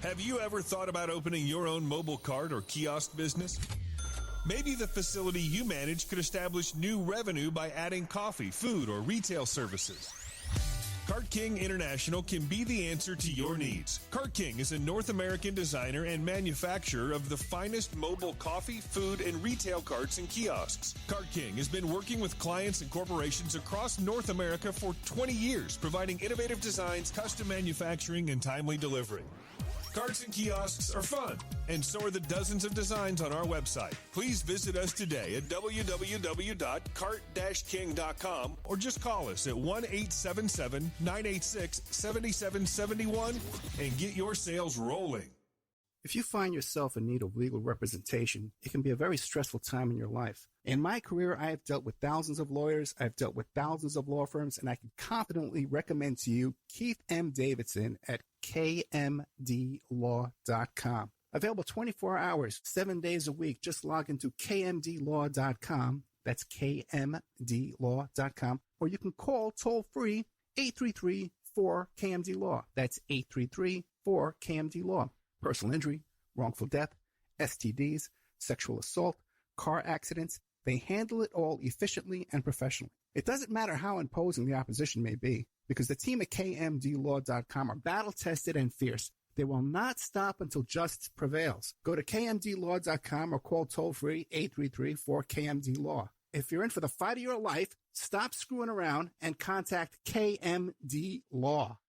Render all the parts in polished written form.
Have you ever thought about opening your own mobile cart or kiosk business? Maybe the facility you manage could establish new revenue by adding coffee, food, or retail services. Cart King International can be the answer to your needs. Cart King is a North American designer and manufacturer of the finest mobile coffee, food, and retail carts and kiosks. Cart King has been working with clients and corporations across North America for 20 years, providing innovative designs, custom manufacturing, and timely delivery. Carts and kiosks are fun, and so are the dozens of designs on our website. Please visit us today at www.cart-king.com or just call us at 1-877-986-7771 and get your sales rolling. If you find yourself in need of legal representation, it can be a very stressful time in your life. In my career, I have dealt with thousands of lawyers, I've dealt with thousands of law firms, and I can confidently recommend to you Keith M. Davidson at kmdlaw.com. Available 24 hours, 7 days a week. Just log into kmdlaw.com. That's kmdlaw.com. Or you can call toll-free 833-4KMD-LAW. That's 833-4KMD-LAW. Personal injury, wrongful death, STDs, sexual assault, car accidents. They handle it all efficiently and professionally. It doesn't matter how imposing the opposition may be, because the team at kmdlaw.com are battle-tested and fierce. They will not stop until justice prevails. Go to kmdlaw.com or call toll-free 833-4KMD-LAW. If you're in for the fight of your life, stop screwing around and contact KMD Law.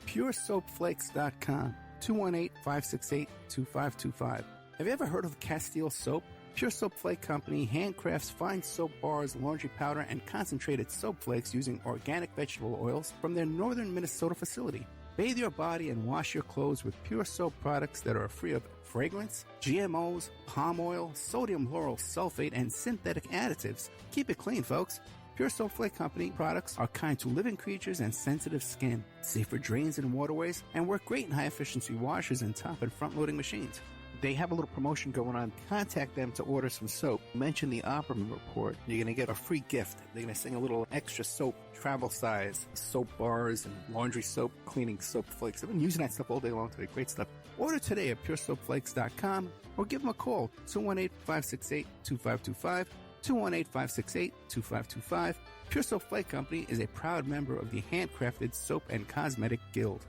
PureSoapFlakes.com, 218-568-2525. Have you ever heard of Castile Soap? Pure Soap Flake Company handcrafts fine soap bars, laundry powder, and concentrated soap flakes using organic vegetable oils from their northern Minnesota facility. Bathe your body and wash your clothes with Pure Soap products that are free of fragrance, GMOs, palm oil, sodium lauryl sulfate, and synthetic additives. Keep it clean, folks. Pure Soap Flake Company products are kind to living creatures and sensitive skin, safe for drains and waterways, and work great in high-efficiency washers and top and front-loading machines. They have a little promotion going on. Contact them to order some soap. Mention the Opperman Report. You're going to get a free gift. They're going to send a little extra soap, travel size, soap bars and laundry soap, cleaning soap flakes. I've been using that stuff all day long today. Great stuff. Order today at puresoapflakes.com or give them a call, 218-568-2525, 218-568-2525. Pure Soap Flake Company is a proud member of the Handcrafted Soap and Cosmetic Guild.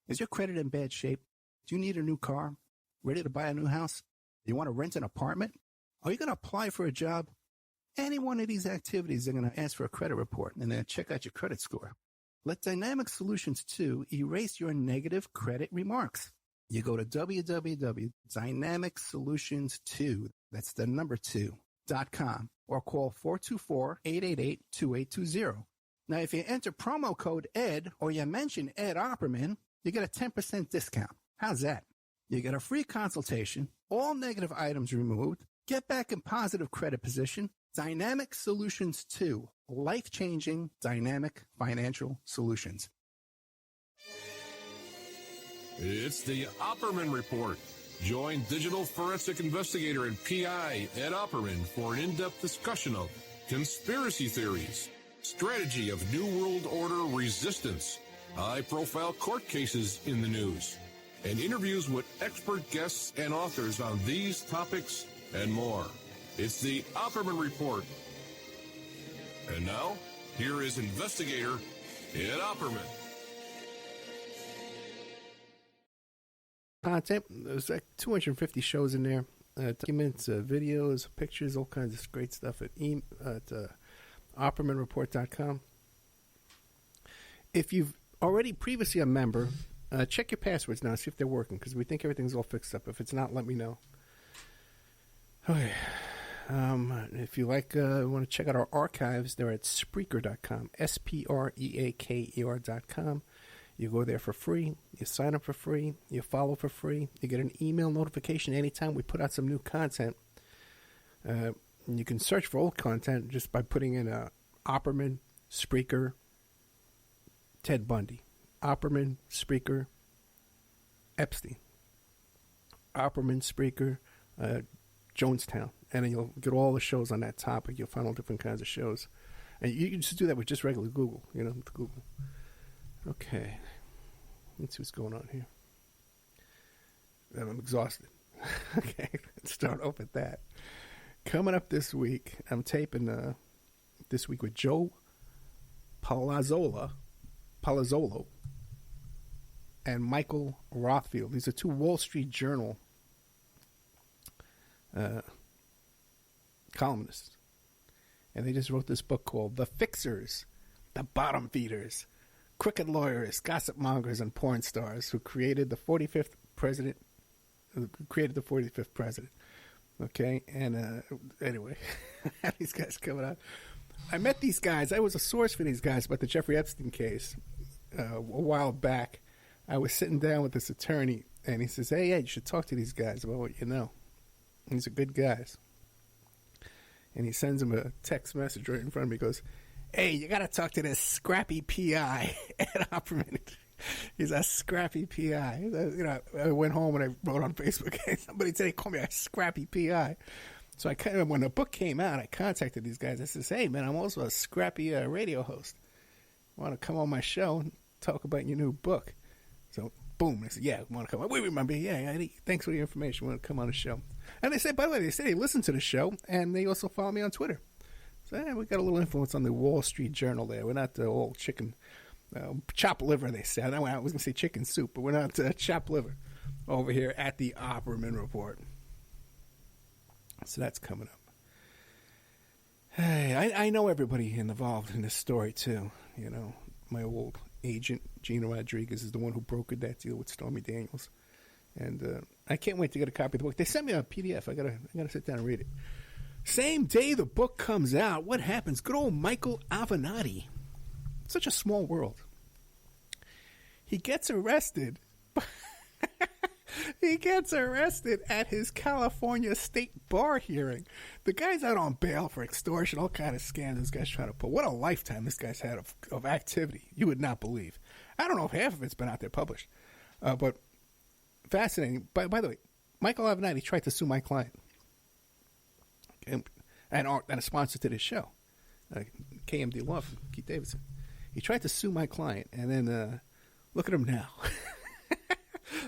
Is your credit in bad shape? Do you need a new car? Ready to buy a new house? You want to rent an apartment? Are you going to apply for a job? Any one of these activities, they're going to ask for a credit report, and they're going to check out your credit score. Let Dynamic Solutions 2 erase your negative credit remarks. You go to www.dynamicsolutions2, that's the number 2.com, or call 424-888-2820. Now, if you enter promo code ED or you mention Ed Opperman, you get a 10% discount. How's that? You get a free consultation, all negative items removed, get back in positive credit position. Dynamic Solutions 2, life-changing dynamic financial solutions. It's the Opperman Report. Join digital forensic investigator and PI Ed Opperman for an in-depth discussion of conspiracy theories, strategy of New World Order resistance, high-profile court cases in the news, and interviews with expert guests and authors on these topics and more. It's the Opperman Report. And now, here is investigator Ed Opperman. Content, there's like 250 shows in there. Documents, videos, pictures, all kinds of great stuff at OppermanReport.com. If you've already previously a member, check your passwords now, see if they're working, because we think everything's all fixed up. If it's not, let me know. Okay. If you want to check out our archives, they're at Spreaker.com, Spreaker.com. You go there for free, you sign up for free, you follow for free, you get an email notification anytime we put out some new content. You can search for old content just by putting in Opperman, Spreaker, Ted Bundy. Opperman, Spreaker, Epstein. Opperman, Spreaker, Jonestown. And then you'll get all the shows on that topic. You'll find all different kinds of shows. And you can just do that with just regular Google, with Google. Okay. Let's see what's going on here. I'm exhausted. Okay, let's start off with that. Coming up this week, I'm taping this week with Joe Palazzolo and Michael Rothfield. These are two Wall Street Journal columnists. And they just wrote this book called The Fixers, The Bottom Feeders, Crooked Lawyers, Gossip Mongers, and Porn Stars Who Created the 45th President. Okay, and anyway, these guys coming out. I met these guys. I was a source for these guys about the Jeffrey Epstein case a while back. I was sitting down with this attorney, and he says, hey, you should talk to these guys about what you know. These are good guys. And he sends him a text message right in front of me. He goes, hey, you got to talk to this Scrappy PI at Opperman. He's a Scrappy PI. You know, I went home and I wrote on Facebook, somebody said, call me a Scrappy PI. So when the book came out, I contacted these guys. I says, hey, man, I'm also a Scrappy radio host. Want to come on my show and talk about your new book? So, boom. They said, yeah, want to come on. We remember. Yeah, thanks for the information. Want to come on the show. And they said, by the way, they listen to the show, and they also follow me on Twitter. So, we got a little influence on the Wall Street Journal there. We're not all chicken... chopped liver, they said. I was going to say chicken soup, but we're not chopped liver over here at the Opperman Report. So that's coming up. Hey, I know everybody involved in this story, too. You know, my old agent, Gina Rodriguez, is the one who brokered that deal with Stormy Daniels. And I can't wait to get a copy of the book. They sent me a PDF. I gotta sit down and read it. Same day the book comes out, what happens? Good old Michael Avenatti. Such a small world. He gets arrested. He gets arrested at his California state bar hearing. The guy's out on bail for extortion, all kind of scams this guy's trying to pull. What a lifetime this guy's had of activity. You would not believe. I don't know if half of it's been out there published. But fascinating. By the way, Michael Avenatti tried to sue my client. And a sponsor to this show. KMD Law, Keith Davidson. He tried to sue my client, and then look at him now.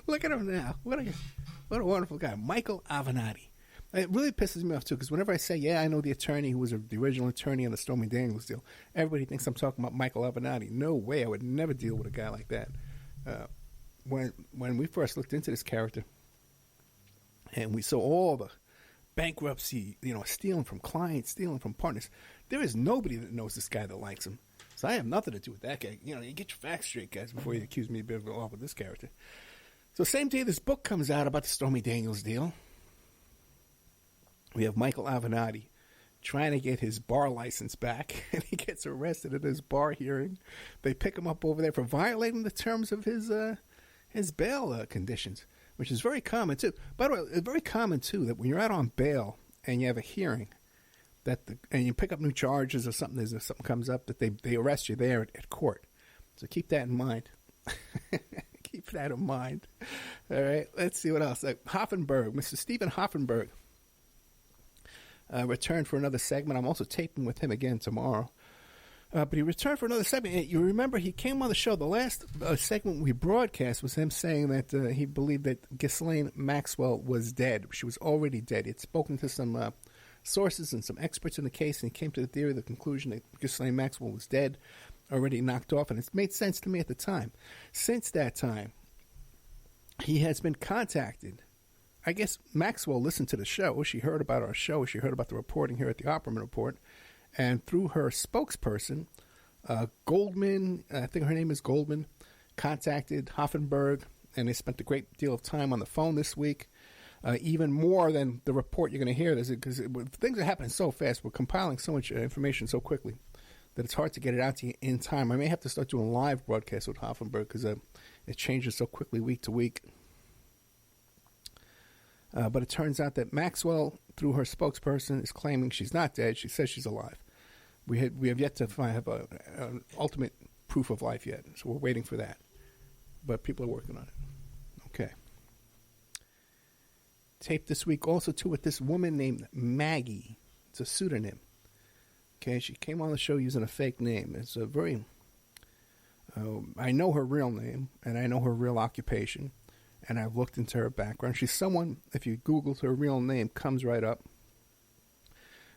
Look at him now. What a wonderful guy. Michael Avenatti. It really pisses me off, too, because whenever I say, yeah, I know the attorney who was the original attorney on the Stormy Daniels deal, everybody thinks I'm talking about Michael Avenatti. No way. I would never deal with a guy like that. When we first looked into this character, and we saw all the bankruptcy, stealing from clients, stealing from partners, there is nobody that knows this guy that likes him. So I have nothing to do with that guy. You get your facts straight, guys, before you accuse me of being involved with this character. So same day this book comes out about the Stormy Daniels deal, we have Michael Avenatti trying to get his bar license back, and he gets arrested at his bar hearing. They pick him up over there for violating the terms of his bail conditions, which is very common, too. By the way, it's very common, too, that when you're out on bail and you have a hearing, and you pick up new charges or something, something comes up, that they arrest you there at court. So keep that in mind. Keep that in mind. All right, let's see what else. Hoffenberg, Mr. Stephen Hoffenberg, returned for another segment. I'm also taping with him again tomorrow. But he returned for another segment. You remember he came on the show. The last segment we broadcast was him saying that he believed that Ghislaine Maxwell was dead. She was already dead. He had spoken to some sources and some experts in the case, and he came to the conclusion that Ghislaine Maxwell was dead, already knocked off, and it made sense to me at the time. Since that time, he has been contacted. I guess Maxwell listened to the show. She heard about our show. She heard about the reporting here at the Opperman Report. And through her spokesperson, Goldman, I think her name is Goldman, contacted Hoffenberg, and they spent a great deal of time on the phone this week. Even more than the report you're going to hear, because things are happening so fast. We're compiling so much information so quickly that it's hard to get it out to you in time. I may have to start doing live broadcasts with Hoffenberg because it changes so quickly week to week. But it turns out that Maxwell, through her spokesperson, is claiming she's not dead. She says she's alive. We have yet to have an ultimate proof of life yet, so we're waiting for that. But people are working on it. Okay. Taped this week also, too, with this woman named Maggie. It's a pseudonym. Okay, she came on the show using a fake name. It's a very I know her real name, and I know her real occupation, and I've looked into her background. She's someone, if you Google her real name, comes right up.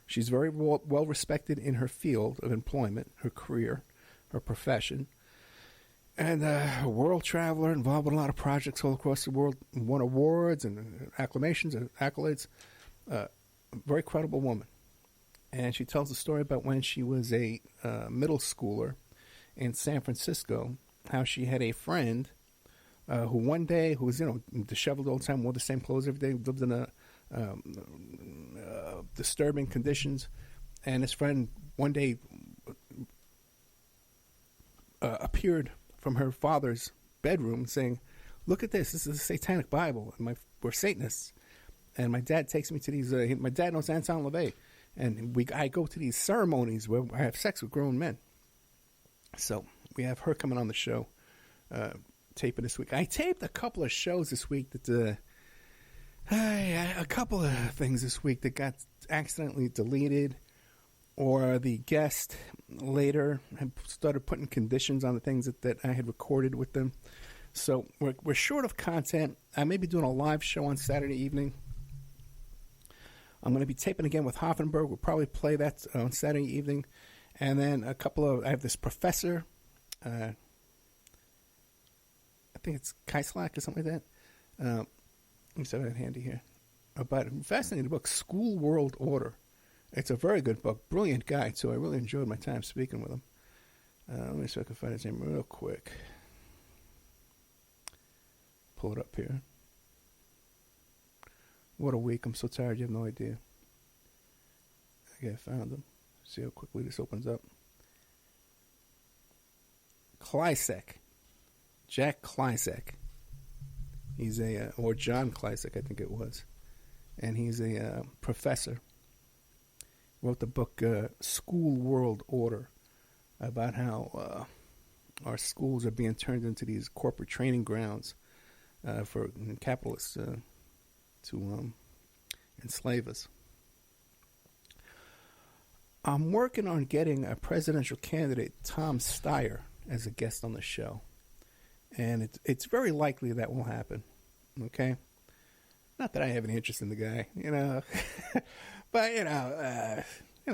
She's very well respected in her field of employment, her career, her profession, and a world traveler involved in a lot of projects all across the world, won awards and acclamations and accolades. Very credible woman. And she tells a story about when she was a middle schooler in San Francisco, how she had a friend who one day, who was, disheveled all the time, wore the same clothes every day, lived in disturbing conditions. And this friend one day appeared from her father's bedroom saying, "Look at this. This is a satanic Bible. We're Satanists." And my dad takes me to these, my dad knows Anton LaVey. And I go to these ceremonies where I have sex with grown men. So we have her coming on the show, taping this week. I taped a couple of shows this week that, a couple of things this week that got accidentally deleted, or the guest later had started putting conditions on the things that I had recorded with them. So we're short of content. I may be doing a live show on Saturday evening. I'm going to be taping again with Hoffenberg. We'll probably play that on Saturday evening. And then I have this professor, I think it's Kaislak or something like that. Let me see if I have it handy here. About a fascinating book, School World Order. It's a very good book. Brilliant guy, too. I really enjoyed my time speaking with him. Let me see if I can find his name real quick. Pull it up here. What a week. I'm so tired. You have no idea. Okay, I found him. See how quickly this opens up. Klysek. Jack Klysek. He's or John Klysek, I think it was. And he's a professor. Wrote the book School World Order, about how our schools are being turned into these corporate training grounds for capitalists to enslave us. I'm working on getting a presidential candidate, Tom Steyer, as a guest on the show. And it's very likely that will happen. Okay? Not that I have any interest in the guy, but,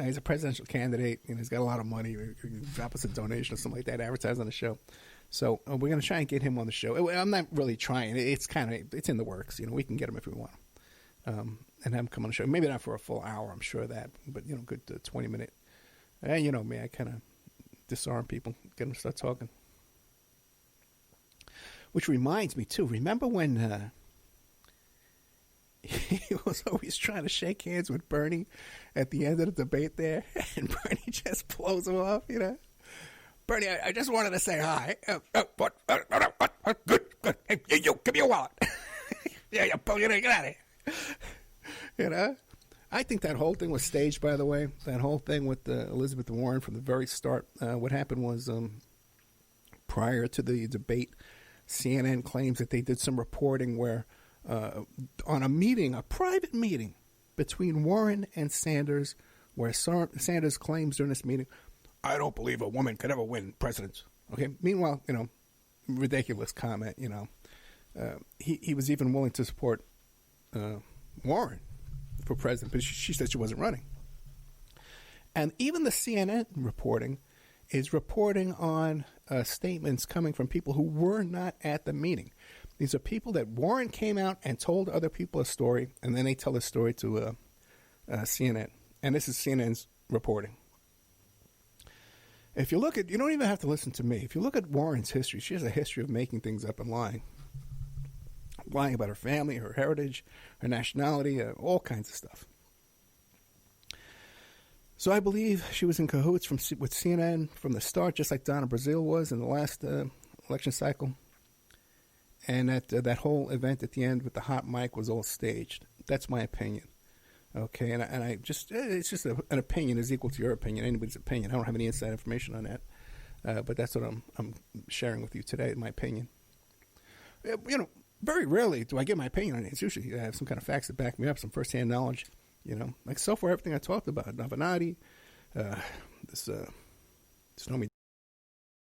he's a presidential candidate. He's got a lot of money. Drop us a donation or something like that, advertise on the show. So we're going to try and get him on the show. I'm not really trying. It's in the works. We can get him if we want him. And have him come on the show. Maybe not for a full hour, I'm sure of that. But, good 20-minute. You know me, I kind of disarm people, get them to start talking. Which reminds me, too, remember when he was always trying to shake hands with Bernie at the end of the debate there, and Bernie just blows him off, Bernie, I just wanted to say hi. What? Good. Hey, you, give me your wallet. Yeah, get out of here. I think that whole thing was staged, by the way. That whole thing with Elizabeth Warren from the very start. What happened was prior to the debate, CNN claims that they did some reporting where on a private meeting between Warren and Sanders, where Sanders claims during this meeting, "I don't believe a woman could ever win president." Okay. Meanwhile, ridiculous comment. He was even willing to support Warren for president, but she said she wasn't running. And even the CNN reporting is reporting on statements coming from people who were not at the meeting. These are people that Warren came out and told other people a story, and then they tell the story to CNN. And this is CNN's reporting. If you look at, you don't even have to listen to me. If you look at Warren's history, she has a history of making things up and lying. Lying about her family, her heritage, her nationality, all kinds of stuff. So I believe she was in cahoots with CNN from the start, just like Donna Brazile was in the last election cycle. And that whole event at the end with the hot mic was all staged. That's my opinion. Okay, and I just, it's just an opinion is equal to your opinion, anybody's opinion. I don't have any inside information on that. But that's what I'm sharing with you today, my opinion. Very rarely do I get my opinion on it. It's usually I have some kind of facts that back me up, some firsthand knowledge. Like so far everything I talked about, Navanati, this Nomi